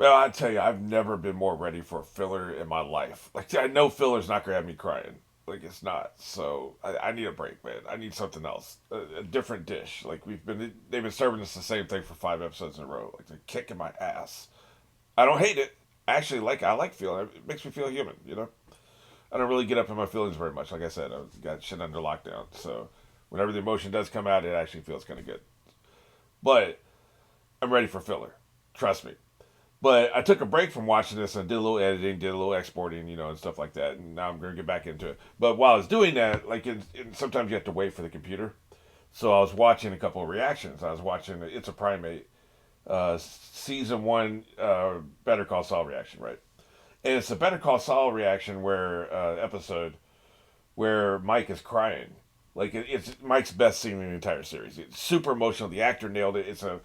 Well, I tell you, I've never been more ready for a filler in my life. Like, I know filler's not gonna have me crying. Like, it's not. So I need a break, man. I need something else, a different dish. Like they've been serving us the same thing for 5 episodes in a row. Like they're kicking my ass. I don't hate it. Actually, I like feeling. It makes me feel human. I don't really get up in my feelings very much. Like I said, I've got shit under lockdown. So whenever the emotion does come out, it actually feels kind of good. But I'm ready for filler. Trust me. But I took a break from watching this and did a little editing, did a little exporting, and stuff like that. And now I'm going to get back into it. But while I was doing that, sometimes you have to wait for the computer. So I was watching a couple of reactions. I was watching It's a Primate season one Better Call Saul reaction, right? And it's a Better Call Saul reaction episode where Mike is crying. It's Mike's best scene in the entire series. It's super emotional. The actor nailed it. It's a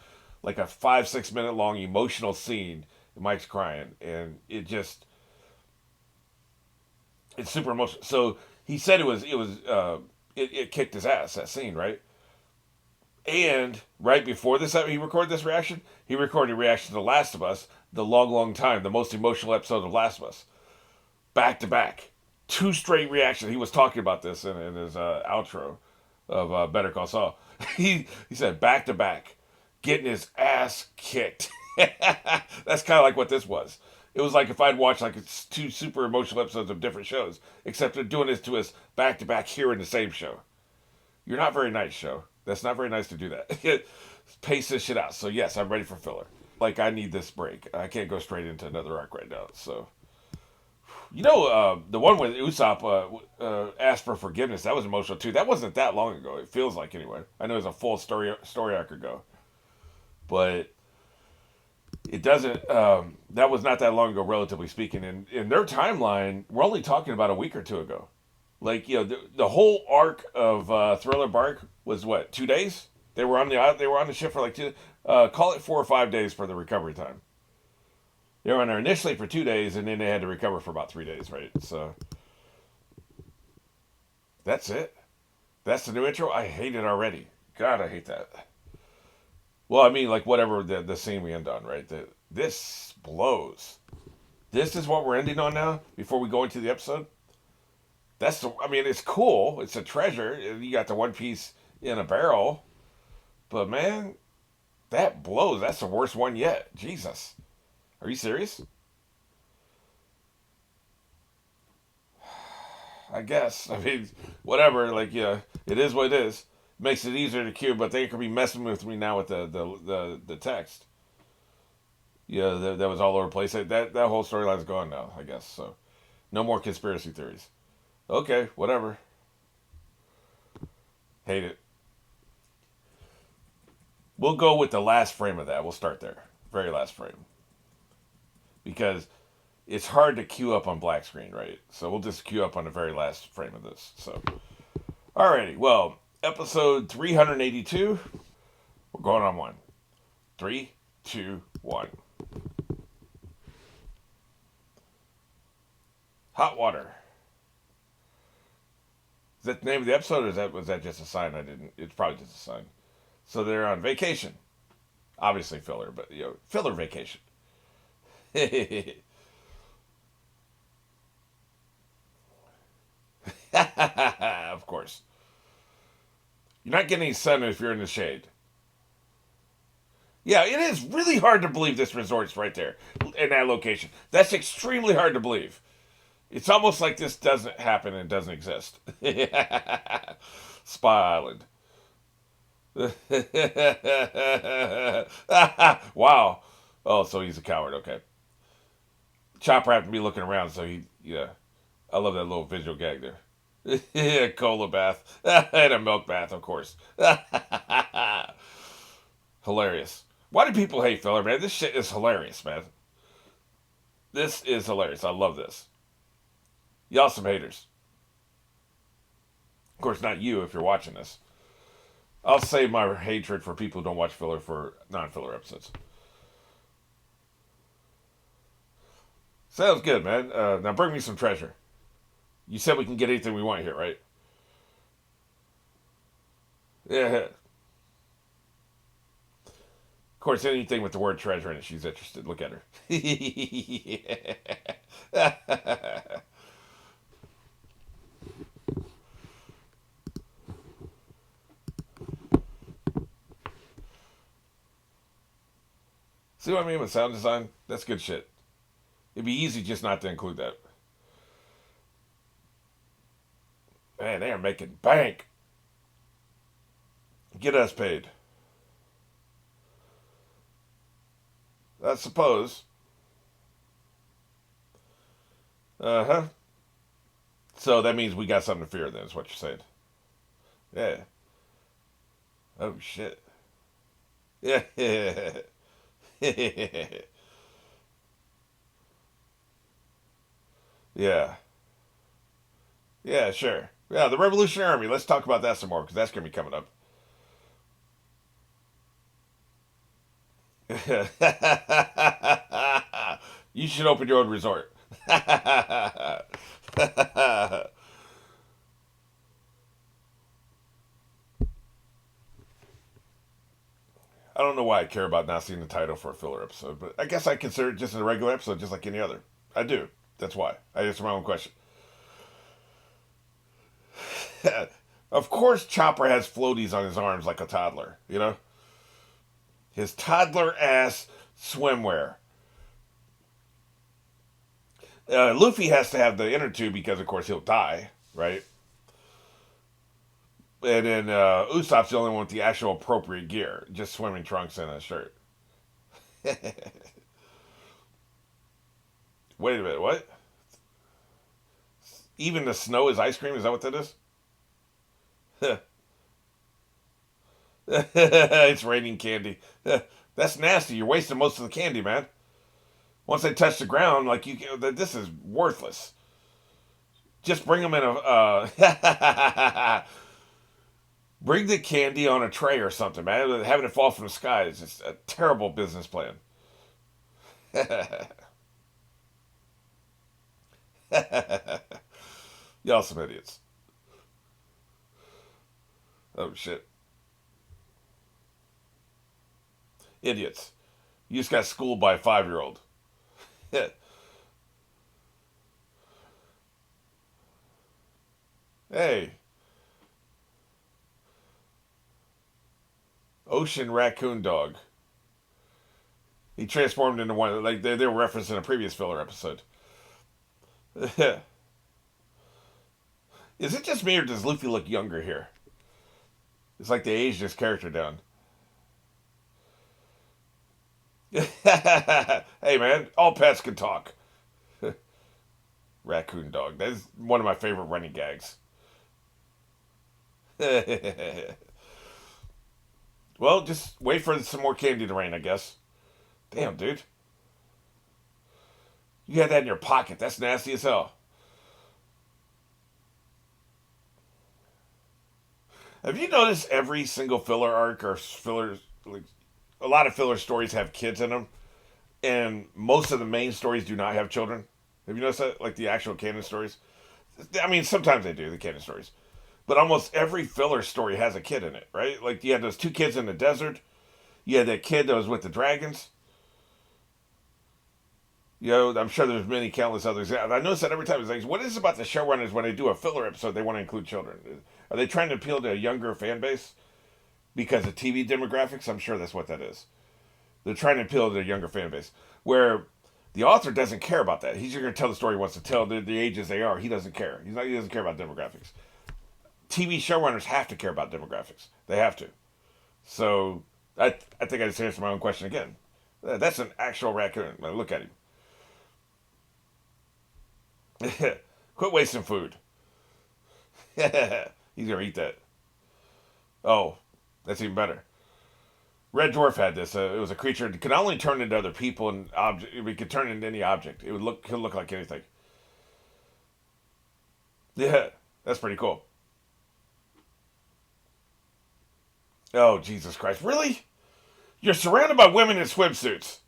5-6 minute long emotional scene. Mike's crying, and it's super emotional. So he said it kicked his ass, that scene, right? And right before this, he recorded this reaction. He recorded a reaction to The Last of Us, the long, long time, the most emotional episode of Last of Us, back to back, two straight reactions. He was talking about this in his outro of Better Call Saul. He said back to back, getting his ass kicked. That's kind of like what this was. It was like if I'd watched like two super emotional episodes of different shows, except they're doing this to us back to back here in the same show. You're not very nice, show. That's not very nice to do that. Pace this shit out. So yes, I'm ready for filler. Like I need this break. I can't go straight into another arc right now. So the one with Usopp asked for forgiveness. That was emotional too. That wasn't that long ago. It feels like anyway. I know it was a full story arc ago, but it doesn't. That was not that long ago, relatively speaking. And in their timeline, we're only talking about a week or two ago. The whole arc of Thriller Bark was what 2 days. They were on the ship for like two. Call it 4 or 5 days for the recovery time. They were on there initially for 2 days, and then they had to recover for about 3 days, right? So that's it. That's the new intro. I hate it already. God, I hate that. Well, I mean, like whatever the scene we end on, right? This blows. This is what we're ending on now. Before we go into the episode, I mean, it's cool. It's a treasure. You got the One Piece in a barrel, but man, that blows. That's the worst one yet. Jesus, are you serious? I guess. I mean, whatever. Like, yeah, it is what it is. Makes it easier to cue, but they could be messing with me now with the text. Yeah, that was all over the place. That whole storyline's gone now, I guess. So, no more conspiracy theories. Okay, whatever. Hate it. We'll go with the last frame of that. We'll start there. Very last frame. Because it's hard to queue up on black screen, right? So we'll just queue up on the very last frame of this. So, alrighty. Well, episode 382. We're going on one. Three, two, one. Hot water. Is that the name of the episode, or was that just a sign I didn't? It's probably just a sign. So they're on vacation. Obviously filler, but filler vacation. Of course. You're not getting any sun if you're in the shade. Yeah, it is really hard to believe this resort's right there in that location. That's extremely hard to believe. It's almost like this doesn't happen and doesn't exist. Spa Island. Wow. Oh, so he's a coward. Okay. Chopper happened to be looking around, so yeah. I love that little visual gag there. Yeah, cola bath. And a milk bath, of course. Hilarious. Why do people hate filler, man? This shit is hilarious, man. This is hilarious. I love this. Y'all some haters. Of course, not you if you're watching this. I'll save my hatred for people who don't watch filler for non-filler episodes. Sounds good, man. Now bring me some treasure. You said we can get anything we want here, right? Yeah. Of course, anything with the word treasure in it, she's interested. Look at her. See what I mean with sound design? That's good shit. It'd be easy just not to include that. Man, they are making bank. Get us paid. I suppose. Uh huh. So that means we got something to fear then, is what you're saying. Yeah. Oh, shit. Yeah. Yeah. Yeah, sure. Yeah, the Revolutionary Army. Let's talk about that some more because that's going to be coming up. You should open your own resort. I don't know why I care about not seeing the title for a filler episode, but I guess I consider it just a regular episode, just like any other. I do. That's why. I answer my own question. Of course, Chopper has floaties on his arms like a toddler, you know? His toddler ass swimwear. Luffy has to have the inner tube because, of course, he'll die, right? And then Usopp's the only one with the actual appropriate gear, just swimming trunks and a shirt. Wait a minute, what? Even the snow is ice cream? Is that what that is? It's raining candy. That's nasty. You're wasting most of the candy, man. Once they touch the ground, like this is worthless. Just bring them in a. Bring the candy on a tray or something, man. Having it fall from the sky is just a terrible business plan. Y'all some idiots. Oh shit, idiots. You just got schooled by a 5-year-old. Hey, ocean raccoon dog. He transformed into one. Like they were referenced in a previous filler episode. Is it just me or does Luffy look younger here? It's like they aged his character down. Hey man, all pets can talk. Raccoon dog. That's one of my favorite running gags. Well, just wait for some more candy to rain, I guess. Damn, dude. You had that in your pocket. That's nasty as hell. Have you noticed every single filler arc or filler, like a lot of filler stories have kids in them, and most of the main stories do not have children? Have you noticed that? Like the actual canon stories? I mean, sometimes they do, the canon stories. But almost every filler story has a kid in it, right? Like you had those two kids in the desert. You had that kid that was with the dragons. You know, I'm sure there's many countless others. And I notice that every time. It's like, what is it about the showrunners when they do a filler episode, they want to include children? Are they trying to appeal to a younger fan base because of TV demographics? I'm sure that's what that is. They're trying to appeal to a younger fan base. Where the author doesn't care about that. He's just going to tell the story he wants to tell, the ages they are. He doesn't care. He doesn't care about demographics. TV showrunners have to care about demographics. They have to. So I think I just answered my own question again. That's an actual raccoon. Look at him. Quit wasting food. He's gonna eat that. Oh, that's even better. Red Dwarf had this. It was a creature that could not only turn into other people and object. It could turn into any object. Could look like anything. Yeah, that's pretty cool. Oh Jesus Christ! Really? You're surrounded by women in swimsuits.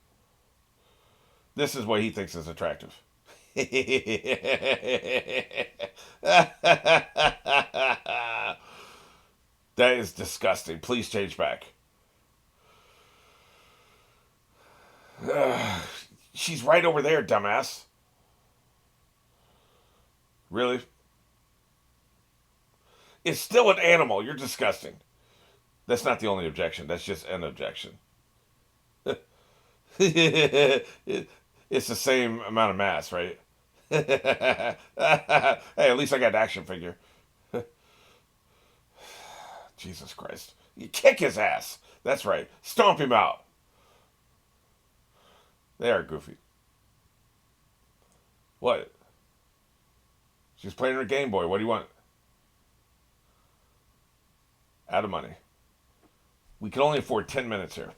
This is what he thinks is attractive. That is disgusting. Please change back. She's right over there, dumbass. Really? It's still an animal. You're disgusting. That's not the only objection. That's just an objection. It's the same amount of mass, right? Hey, at least I got an action figure. Jesus Christ. You kick his ass. That's right. Stomp him out. They are goofy. What? She's playing her Game Boy. What do you want? Out of money. We can only afford 10 minutes here.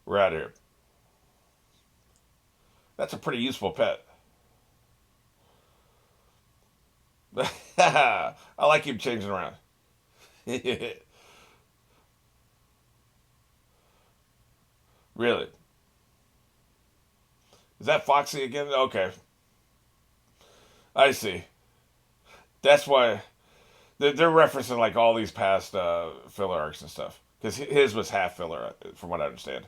We're out of here. That's a pretty useful pet. I like him changing around. Really? Is that Foxy again? Okay. I see. That's why they're referencing like all these past filler arcs and stuff. Because his was half filler, from what I understand.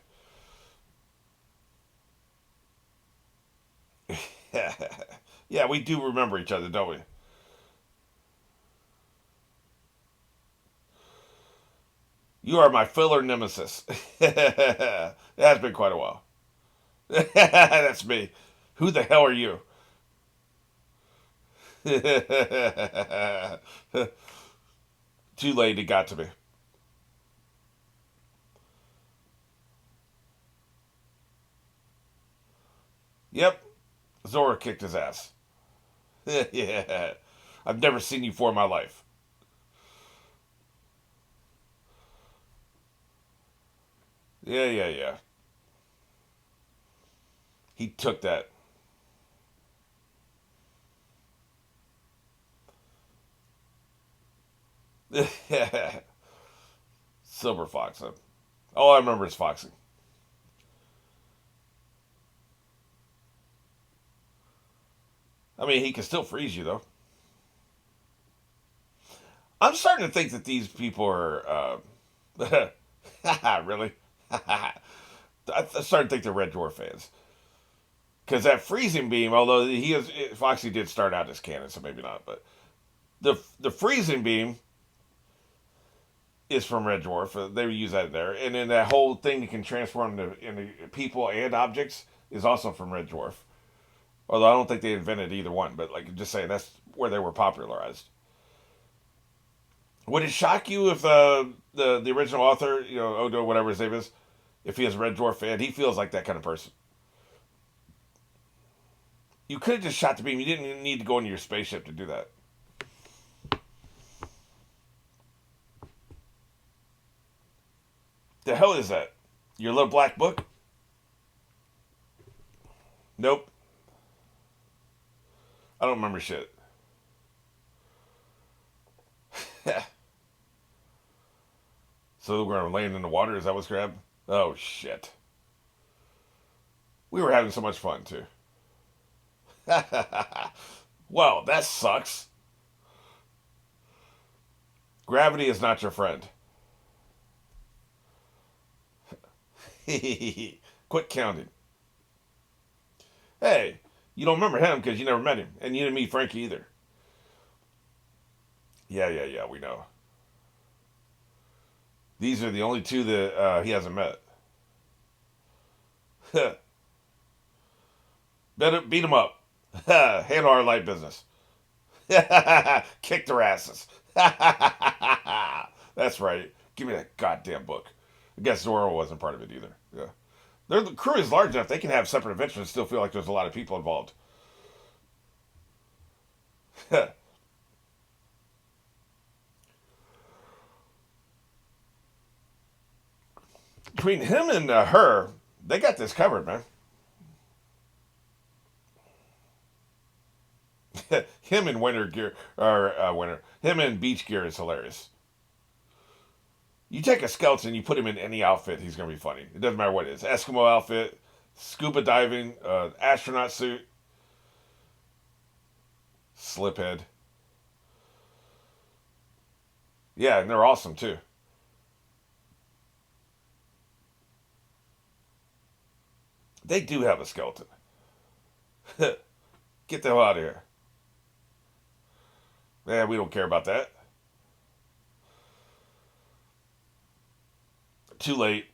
Yeah, we do remember each other, don't we? You are my filler nemesis. It has been quite a while. That's me. Who the hell are you? Too late, it got to me. Yep, Zora kicked his ass. Yeah. I've never seen you for my life. Yeah, yeah, yeah. He took that. Silver Fox. Huh? All I remember is Foxy. I mean, he can still freeze you, though. I'm starting to think that these people are. Really? I'm starting to think they're Red Dwarf fans. Because that freezing beam, although he is Foxy did start out as canon, so maybe not, but the freezing beam is from Red Dwarf. They use that there, and then that whole thing you can transform into people and objects is also from Red Dwarf. Although I don't think they invented either one, but like just saying that's where they were popularized. Would it shock you if the original author, Odo, whatever his name is, if he is a Red Dwarf fan, he feels like that kind of person? You could have just shot the beam. You didn't need to go into your spaceship to do that. The hell is that? Your little black book? Nope. I don't remember shit. So we're laying in the water. Is that what's grabbed? Oh shit. We were having so much fun too. Well, that sucks. Gravity is not your friend. Quit counting. Hey, you don't remember him because you never met him, and you didn't meet Frankie either. Yeah, yeah, yeah. We know. These are the only two that he hasn't met. Better beat them up. Handle our light business. Kick their asses. That's right. Give me that goddamn book. I guess Zoro wasn't part of it either. Yeah. The crew is large enough they can have separate adventures and still feel like there's a lot of people involved. Between him and her, they got this covered, man. Him in winter gear or winter. Him in beach gear is hilarious. You take a skeleton, you put him in any outfit, he's gonna be funny. It doesn't matter what it is. Eskimo outfit, scuba diving, astronaut suit, slip head. Yeah, and they're awesome too. They do have a skeleton. Get the hell out of here. Man, we don't care about that. Too late.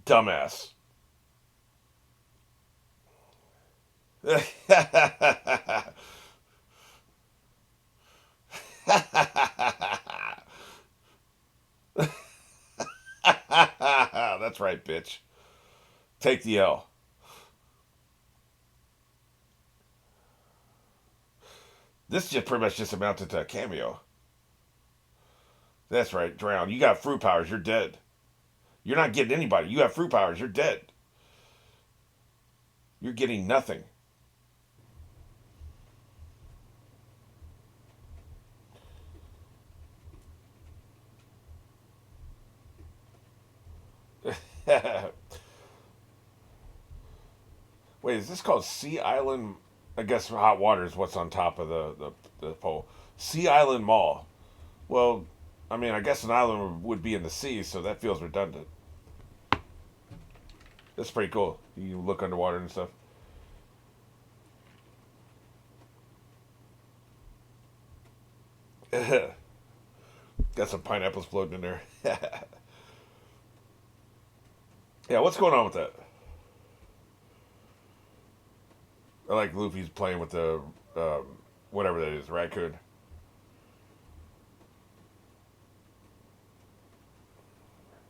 Dumbass. That's right, bitch. Take the L. This just pretty much just amounted to a cameo. That's right, drown. You got fruit powers, you're dead. You're not getting anybody. You have fruit powers, you're dead. You're getting nothing. Wait, is this called Sea Island? I guess hot water is what's on top of the pole. Sea Island Mall. Well, I mean, I guess an island would be in the sea, so that feels redundant. That's pretty cool. You look underwater and stuff. Got some pineapples floating in there. Yeah, what's going on with that? I like Luffy's playing with the whatever that is, raccoon.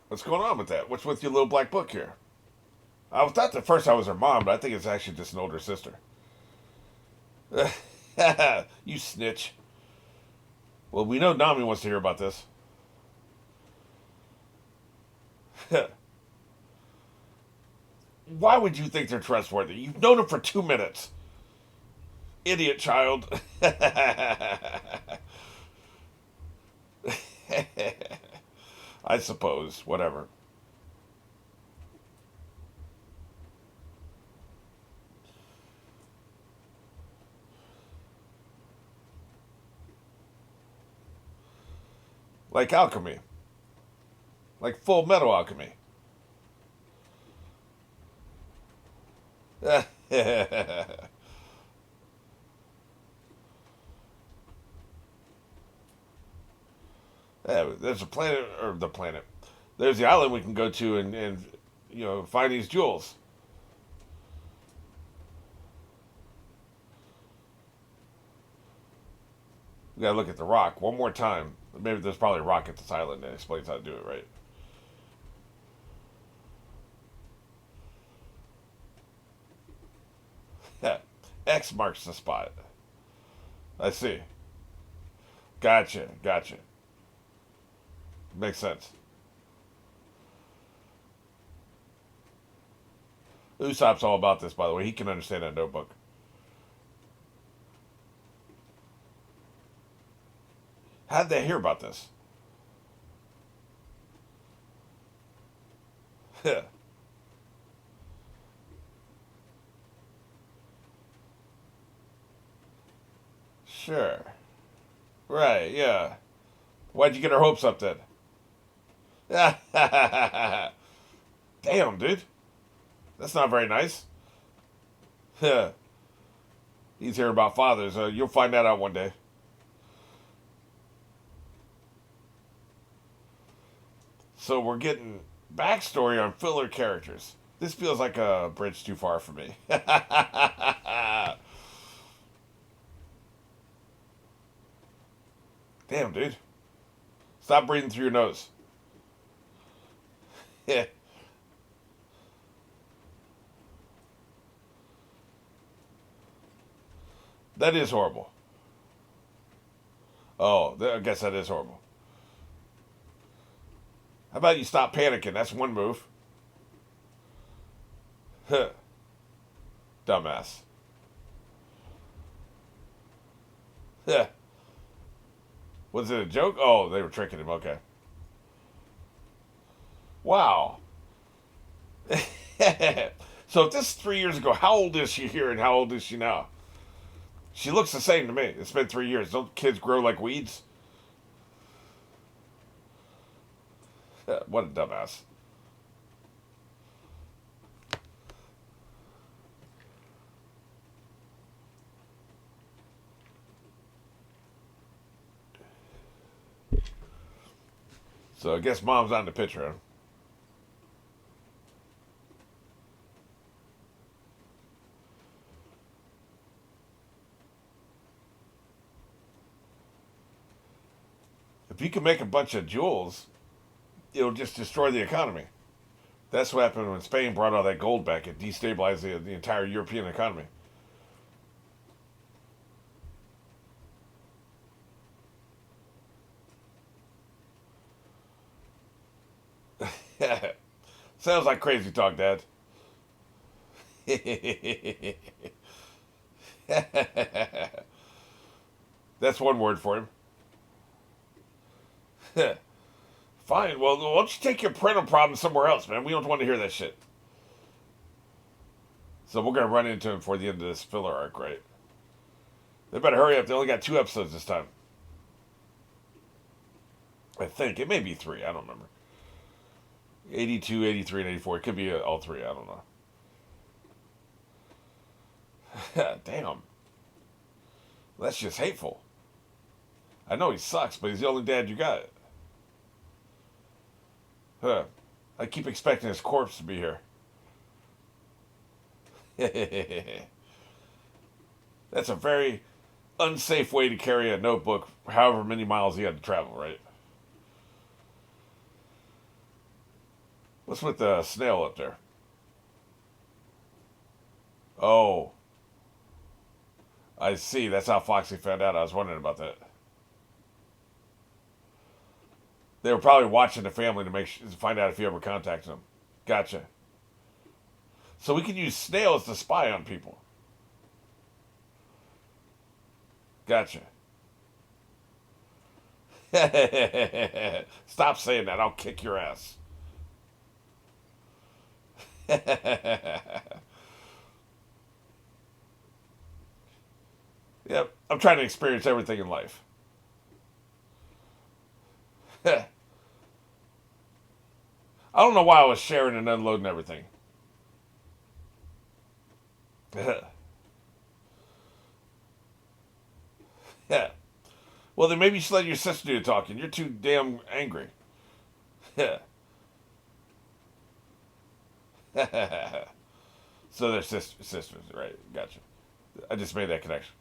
What's going on with that? What's with your little black book here? I thought at first I was her mom, but I think it's actually just an older sister. You snitch. Well, we know Nami wants to hear about this. Why would you think they're trustworthy? You've known them for 2 minutes. Idiot child. I suppose. Whatever. Like alchemy. Like Fullmetal alchemy. Yeah, there's a planet, or the planet. There's the island we can go to and find these jewels. We gotta look at the rock one more time. Maybe there's probably a rock at this island that explains how to do it right. Yeah. X marks the spot. I see. Gotcha. Makes sense. Usopp's all about this, by the way. He can understand that notebook. How did they hear about this? Sure. Right, yeah. Why'd you get our hopes up then? Damn, dude. That's not very nice. He's here about fathers. You'll find that out one day. So we're getting backstory on filler characters. This feels like a bridge too far for me. Damn, dude. Stop breathing through your nose. Yeah. That is horrible. Oh, I guess that is horrible. How about you stop panicking? That's one move. Dumbass. Was it a joke? Oh, they were tricking him. Okay. Wow. So if this is 3 years ago, how old is she here and how old is she now? She looks the same to me. It's been 3 years. Don't kids grow like weeds? What a dumbass. So I guess mom's on the picture, huh? If you can make a bunch of jewels, it'll just destroy the economy. That's what happened when Spain brought all that gold back. It destabilized the entire European economy. Sounds like crazy talk, Dad. That's one word for him. Fine. Well, why don't you take your parental problem somewhere else, man? We don't want to hear that shit. So we're gonna run into him before the end of this filler arc, right? They better hurry up. They only got 2 episodes this time. I think it may be 3. I don't remember. 82, 83, and 84. It could be all 3. I don't know. Damn. That's just hateful. I know he sucks, but he's the only dad you got. Huh. I keep expecting his corpse to be here. That's a very unsafe way to carry a notebook however many miles he had to travel, right? What's with the snail up there? Oh, I see. That's how Foxy found out. I was wondering about that. They were probably watching the family to find out if he ever contacted them. Gotcha. So we can use snails to spy on people. Gotcha. Stop saying that. I'll kick your ass. Yep. I'm trying to experience everything in life. I don't know why I was sharing and unloading everything. Yeah. Well, then maybe you should let your sister do the talking. You're too damn angry. Yeah. So they're sisters, right? Gotcha. I just made that connection.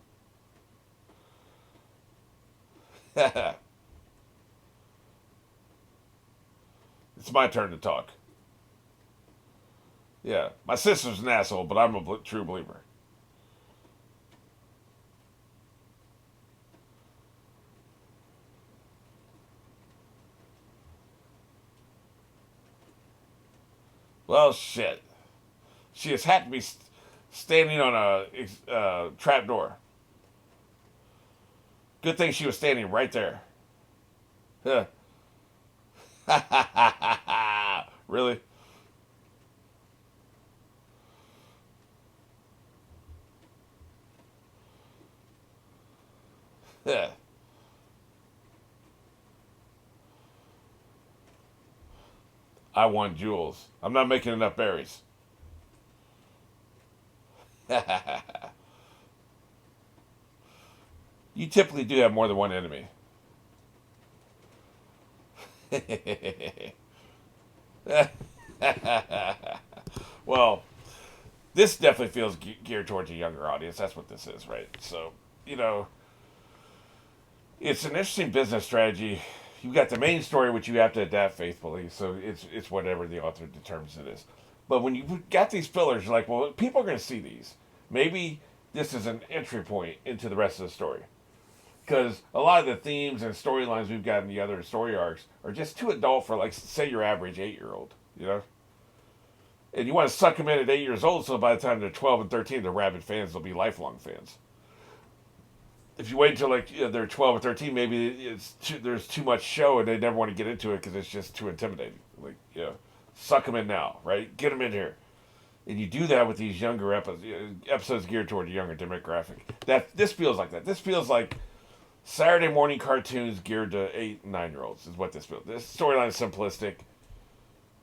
It's my turn to talk. Yeah, my sister's an asshole, but I'm a true believer. Well, shit. She has had to be standing on a trap door. Good thing she was standing right there. Huh. Really? Yeah. I want jewels. I'm not making enough berries. You typically do have more than one enemy. Well, this definitely feels geared towards a younger audience. That's what this is, right? So, you know, it's an interesting business strategy. You've got the main story, which you have to adapt faithfully. So it's whatever the author determines it is. But when you got these fillers, you're like, well, people are going to see these. Maybe this is an entry point into the rest of the story. Because a lot of the themes and storylines we've got in the other story arcs are just too adult for, like, say, your average 8-year-old, you know? And you want to suck them in at 8 years old, so by the time they're 12 and 13, they're rabid fans. They'll be lifelong fans. If you wait until, like, they're 12 or 13, maybe there's too much show and they never want to get into it because it's just too intimidating. Like, suck them in now, right? Get them in here. And you do that with these younger episodes geared toward a younger demographic. This feels like that. This feels like Saturday morning cartoons geared to 8 and 9-year-olds is what this feels. This storyline is simplistic.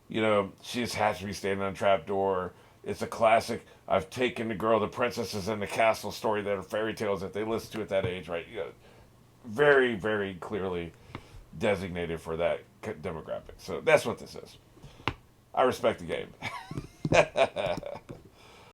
You know, she just has to be standing on a trapdoor. It's a classic. I've taken the girl, the princesses in the castle story that are fairy tales that they listen to at that age, right? You know, very, very clearly designated for that demographic. So that's what this is. I respect the game.